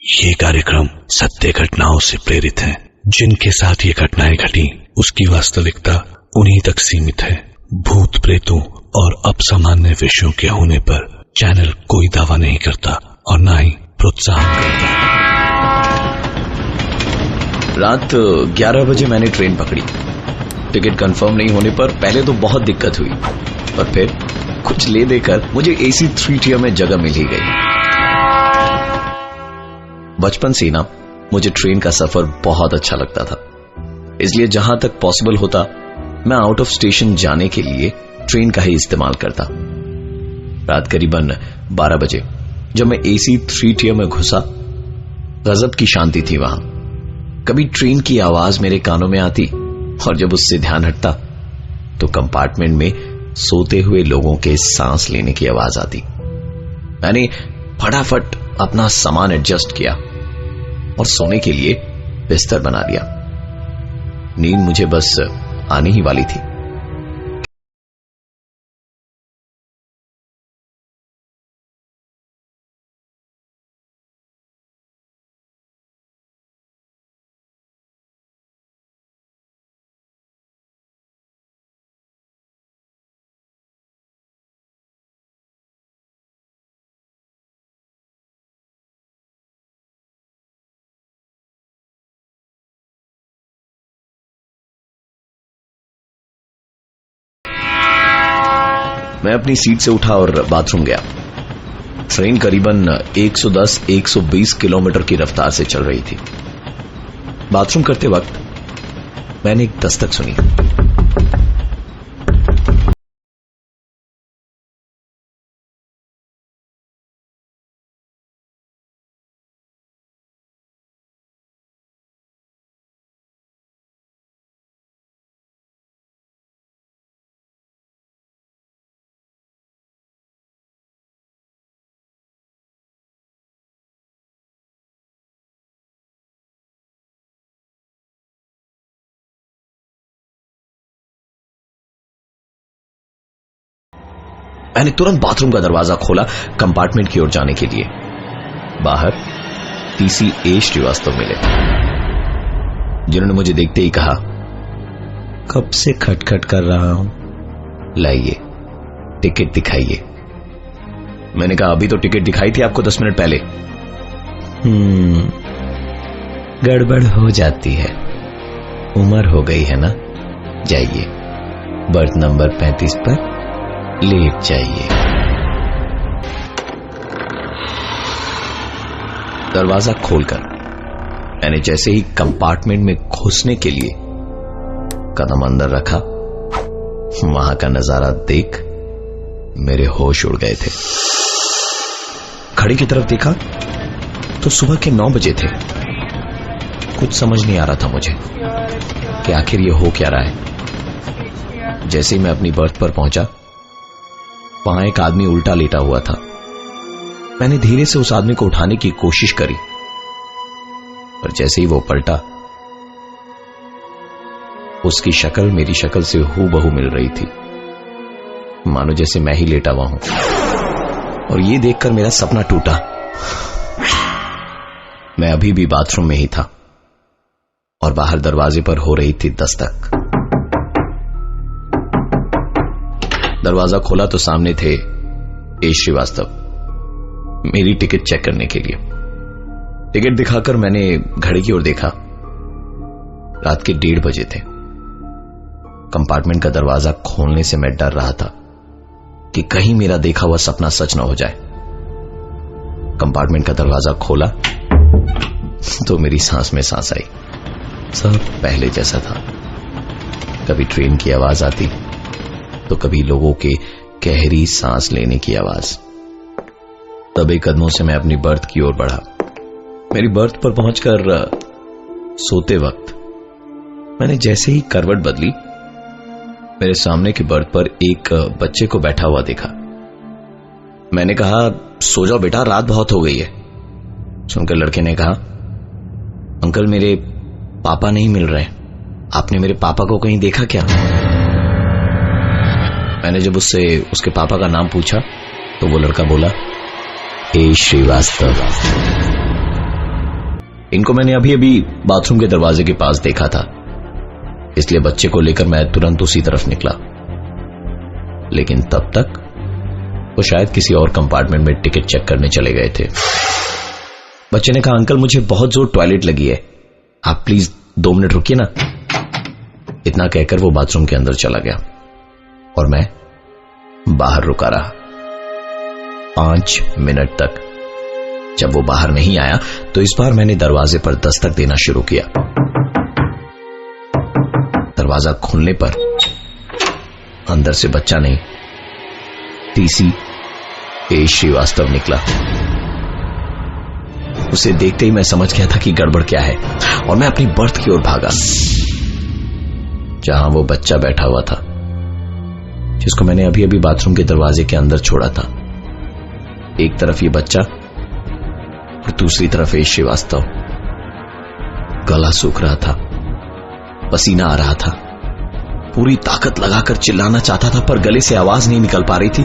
ये कार्यक्रम सत्य घटनाओं से प्रेरित है। जिनके साथ ये घटनाएं घटी उसकी वास्तविकता उन्हीं तक सीमित है। भूत प्रेतों और असामान्य विषयों के होने पर चैनल कोई दावा नहीं करता और न ही प्रोत्साहन करता। रात 11 बजे मैंने ट्रेन पकड़ी। टिकट कंफर्म नहीं होने पर पहले तो बहुत दिक्कत हुई, पर फिर कुछ ले देकर मुझे AC 3 tier में जगह मिल ही गई। बचपन से ना मुझे ट्रेन का सफर बहुत अच्छा लगता था, इसलिए जहां तक पॉसिबल होता मैं आउट ऑफ स्टेशन जाने के लिए ट्रेन का ही इस्तेमाल करता। रात करीबन 12 बजे जब मैं AC 3 tier में घुसा, गजब की शांति थी वहां। कभी ट्रेन की आवाज मेरे कानों में आती और जब उससे ध्यान हटता तो कंपार्टमेंट में सोते हुए लोगों के सांस लेने की आवाज आती। मैंने फटाफट अपना सामान एडजस्ट किया और सोने के लिए बिस्तर बना लिया। नींद मुझे बस आने ही वाली थी। मैं अपनी सीट से उठा और बाथरूम गया। ट्रेन करीबन 110-120 किलोमीटर की रफ्तार से चल रही थी। बाथरूम करते वक्त मैंने एक दस्तक सुनी। मैंने तुरंत बाथरूम का दरवाजा खोला कंपार्टमेंट की ओर जाने के लिए। बाहर TC श्रीवास्तव मिले, जिन्होंने मुझे देखते ही कहा, कब से खटखट कर रहा हूं, लाइए टिकट दिखाइए। मैंने कहा, अभी तो टिकट दिखाई थी आपको 10 मिनट पहले। गड़बड़ हो जाती है, उम्र हो गई है ना, जाइए बर्थ नंबर 35 पर लेट जाइए। दरवाजा खोलकर मैंने जैसे ही कंपार्टमेंट में घुसने के लिए कदम अंदर रखा, वहां का नजारा देख मेरे होश उड़ गए थे। घड़ी की तरफ देखा तो सुबह के 9 बजे थे। कुछ समझ नहीं आ रहा था मुझे कि आखिर ये हो क्या रहा है। जैसे ही मैं अपनी बर्थ पर पहुंचा, वहां एक आदमी उल्टा लेटा हुआ था। मैंने धीरे से उस आदमी को उठाने की कोशिश करी, पर जैसे ही वो पलटा, उसकी शक्ल मेरी शक्ल से हूबहू मिल रही थी, मानो जैसे मैं ही लेटा हुआ हूं। और ये देखकर मेरा सपना टूटा। मैं अभी भी बाथरूम में ही था और बाहर दरवाजे पर हो रही थी दस्तक। दरवाजा खोला तो सामने थे श्रीवास्तव, मेरी टिकट चेक करने के लिए। टिकट दिखाकर मैंने घड़ी की ओर देखा। रात के 1:30 बजे थे। कंपार्टमेंट का दरवाजा खोलने से मैं डर रहा था कि कहीं मेरा देखा हुआ सपना सच न हो जाए। कंपार्टमेंट का दरवाजा खोला तो मेरी सांस में सांस आई। सब पहले जैसा था। कभी ट्रेन की आवाज आती तो कभी लोगों के गहरी सांस लेने की आवाज। दबे कदमों से मैं अपनी बर्थ की ओर बढ़ा। मेरी बर्थ पर पहुंचकर सोते वक्त मैंने जैसे ही करवट बदली, मेरे सामने की बर्थ पर एक बच्चे को बैठा हुआ देखा। मैंने कहा, सो जाओ बेटा, रात बहुत हो गई है। सुनकर लड़के ने कहा, अंकल मेरे पापा नहीं मिल रहे, आपने मेरे पापा को कहीं देखा क्या? मैंने जब उससे उसके पापा का नाम पूछा तो वो लड़का बोला, श्रीवास्तव। इनको मैंने अभी अभी बाथरूम के दरवाजे के पास देखा था, इसलिए बच्चे को लेकर मैं तुरंत उसी तरफ निकला। लेकिन तब तक वो शायद किसी और कंपार्टमेंट में टिकट चेक करने चले गए थे। बच्चे ने कहा, अंकल मुझे बहुत जोर टॉयलेट लगी है, आप प्लीज 2 मिनट रुकिए ना। इतना कहकर वो बाथरूम के अंदर चला गया और मैं बाहर रुका रहा 5 मिनट तक। जब वो बाहर नहीं आया तो इस बार मैंने दरवाजे पर दस्तक देना शुरू किया। दरवाजा खुलने पर अंदर से बच्चा नहीं, टीसी ए श्रीवास्तव निकला। उसे देखते ही मैं समझ गया था कि गड़बड़ क्या है और मैं अपनी बर्थ की ओर भागा, जहां वो बच्चा बैठा हुआ था जिसको मैंने अभी अभी बाथरूम के दरवाजे के अंदर छोड़ा था। एक तरफ ये बच्चा और दूसरी तरफ ए श्रीवास्तव। गला सूख रहा था, पसीना आ रहा था, पूरी ताकत लगाकर चिल्लाना चाहता था पर गले से आवाज नहीं निकल पा रही थी।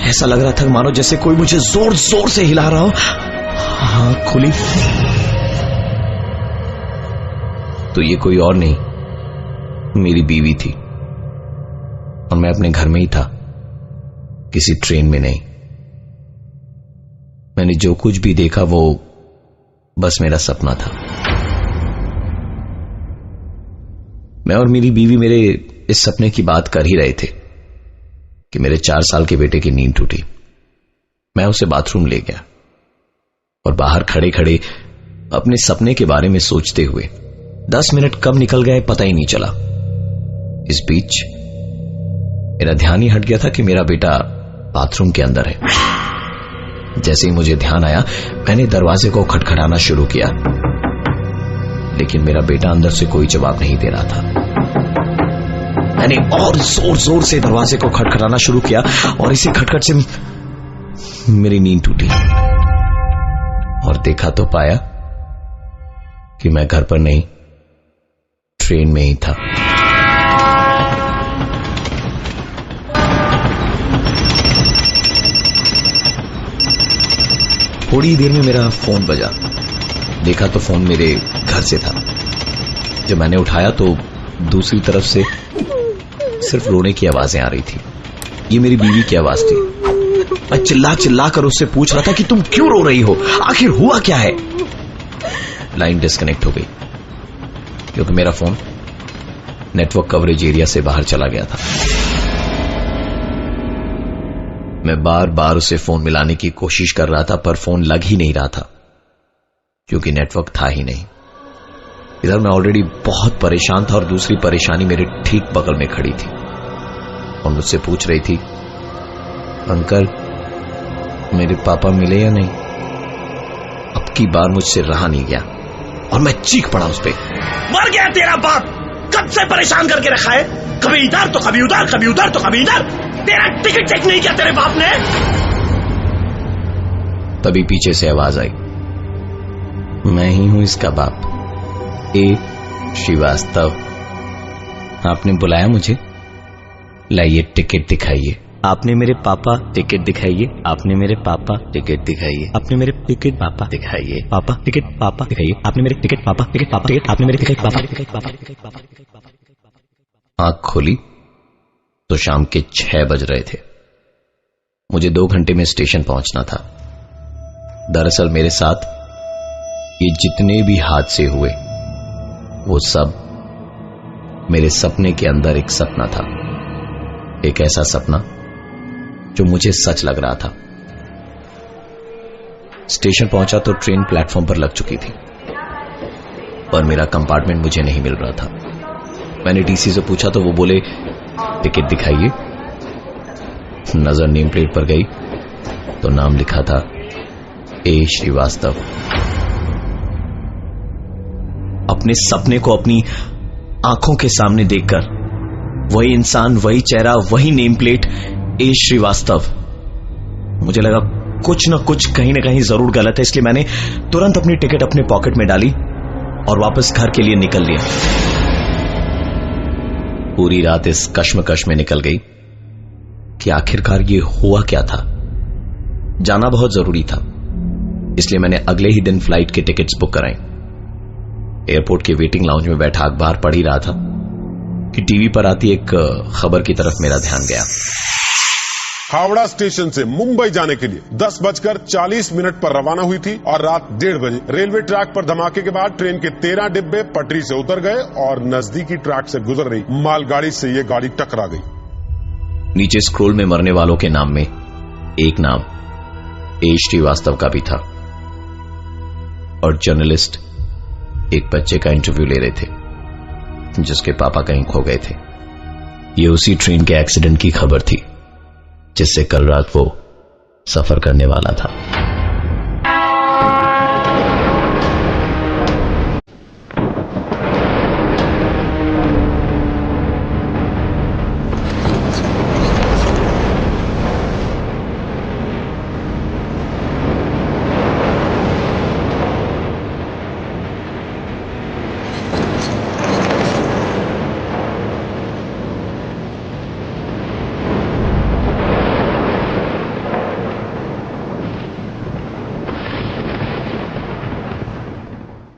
ऐसा लग रहा था मानो जैसे कोई मुझे जोर जोर से हिला रहा हो। आंख खुली तो ये कोई और नहीं, मेरी बीवी थी और मैं अपने घर में ही था, किसी ट्रेन में नहीं। मैंने जो कुछ भी देखा वो बस मेरा सपना था। मैं और मेरी बीवी मेरे इस सपने की बात कर ही रहे थे कि मेरे 4 साल के बेटे की नींद टूटी। मैं उसे बाथरूम ले गया और बाहर खड़े खड़े अपने सपने के बारे में सोचते हुए 10 मिनट कब निकल गए पता ही नहीं चला। इस बीच मेरा ध्यान ही हट गया था कि मेरा बेटा बाथरूम के अंदर है। जैसे ही मुझे ध्यान आया मैंने दरवाजे को खटखटाना शुरू किया, लेकिन मेरा बेटा अंदर से कोई जवाब नहीं दे रहा था। मैंने और जोर जोर से दरवाजे को खटखटाना शुरू किया और इसी खटखट से मेरी नींद टूटी और देखा तो पाया कि मैं घर पर नहीं, ट्रेन में ही था। थोड़ी देर में मेरा फोन बजा। देखा तो फोन मेरे घर से था। जब मैंने उठाया तो दूसरी तरफ से सिर्फ रोने की आवाजें आ रही थी। ये मेरी बीवी की आवाज थी। मैं चिल्ला चिल्ला कर उससे पूछ रहा था कि तुम क्यों रो रही हो, आखिर हुआ क्या है। लाइन डिस्कनेक्ट हो गई क्योंकि मेरा फोन नेटवर्क कवरेज एरिया से बाहर चला गया था। मैं बार बार उसे फोन मिलाने की कोशिश कर रहा था पर फोन लग ही नहीं रहा था क्योंकि नेटवर्क था ही नहीं। इधर मैं ऑलरेडी बहुत परेशान था और दूसरी परेशानी मेरे ठीक बगल में खड़ी थी और मुझसे पूछ रही थी, अंकल मेरे पापा मिले या नहीं। अब की बार मुझसे रहा नहीं गया और मैं चीख पड़ा उस पे, मर गया तेरा बाप, कब से परेशान करके रखा है, कभी इधर तो कभी उधर, कभी उधर तो कभी इधर, तेरा टिकट चेक नहीं किया तेरे बाप ने। तभी पीछे से आवाज आई, मैं ही हूं इसका बाप, ए श्रीवास्तव। आपने बुलाया मुझे, लाइए टिकट दिखाइए। आपने मेरे पापा टिकट दिखाइए, आपने मेरे पापा टिकट दिखाइए, आपने मेरे टिकट पापा दिखाइए, पापा टिकट पापा दिखाइए, आपने मेरे टिकट पापा टिकट पापा टिकट, आपने मेरे टिकट पापा टिकट पापा टिकट पापा। आंख खोली तो शाम के 6 बज रहे थे। मुझे 2 घंटे में स्टेशन पहुंचना था। दरअसल मेरे साथ ये जितने भी हादसे हुए वो सब मेरे सपने के अंदर एक सपना था, एक ऐसा सपना जो मुझे सच लग रहा था। स्टेशन पहुंचा तो ट्रेन प्लेटफॉर्म पर लग चुकी थी पर मेरा कंपार्टमेंट मुझे नहीं मिल रहा था। मैंने टीसी से पूछा तो वो बोले टिकट दिखाइए। नजर नेम प्लेट पर गई तो नाम लिखा था ए श्रीवास्तव। अपने सपने को अपनी आंखों के सामने देखकर वही इंसान, वही चेहरा, वही नेम प्लेट, ए श्रीवास्तव। मुझे लगा कुछ न कुछ कहीं ना कहीं जरूर गलत है, इसलिए मैंने तुरंत अपनी टिकट अपने पॉकेट में डाली और वापस घर के लिए निकल लिया। पूरी रात इस कश्मकश में निकल गई कि आखिरकार ये हुआ क्या था। जाना बहुत जरूरी था, इसलिए मैंने अगले ही दिन फ्लाइट के टिकट्स बुक कराए एयरपोर्ट के वेटिंग लाउंज में बैठा अखबार पढ़ ही रहा था कि टीवी पर आती एक खबर की तरफ मेरा ध्यान गया। हावड़ा स्टेशन से मुंबई जाने के लिए 10:40 पर रवाना हुई थी और रात 1:30 बजे रेलवे ट्रैक पर धमाके के बाद ट्रेन के 13 डिब्बे पटरी से उतर गए और नजदीकी ट्रैक से गुजर रही मालगाड़ी से ये गाड़ी टकरा गई। नीचे स्क्रोल में मरने वालों के नाम में एक नाम एच श्रीवास्तव का भी था और जर्नलिस्ट एक बच्चे का इंटरव्यू ले रहे थे जिसके पापा कहीं खो गए थे। ये उसी ट्रेन के एक्सीडेंट की खबर थी जिससे कल रात वो सफर करने वाला था।